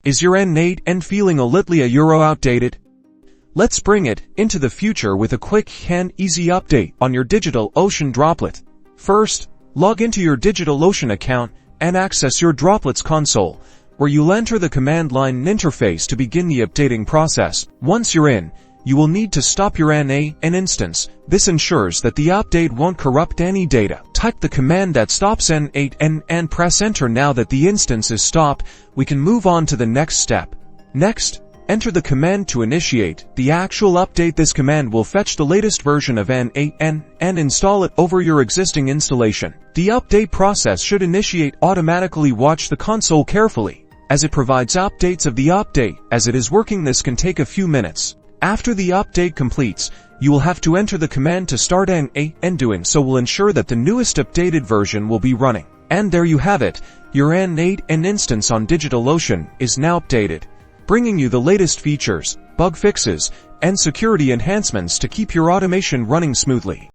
Is your N8n feeling a little outdated? Let's bring it into the future with a quick and easy update on your DigitalOcean Droplet. First, log into your DigitalOcean account and access your Droplet's console, where you'll enter the command line interface to begin the updating process. Once you're in, you will need to stop your N8n instance. This ensures that the update won't corrupt any data. Type the command that stops N8n and press enter. Now that the instance is stopped, we can move on to the next step. Next, enter the command to initiate the actual update. This command will fetch the latest version of N8n and install it over your existing installation. The update process should initiate automatically. Watch the console carefully, as it provides updates of the update. As it is working, this can take a few minutes. After the update completes, you will have to enter the command to start N8n. Doing so will ensure that the newest updated version will be running. And there you have it, your N8n instance on DigitalOcean is now updated, bringing you the latest features, bug fixes, and security enhancements to keep your automation running smoothly.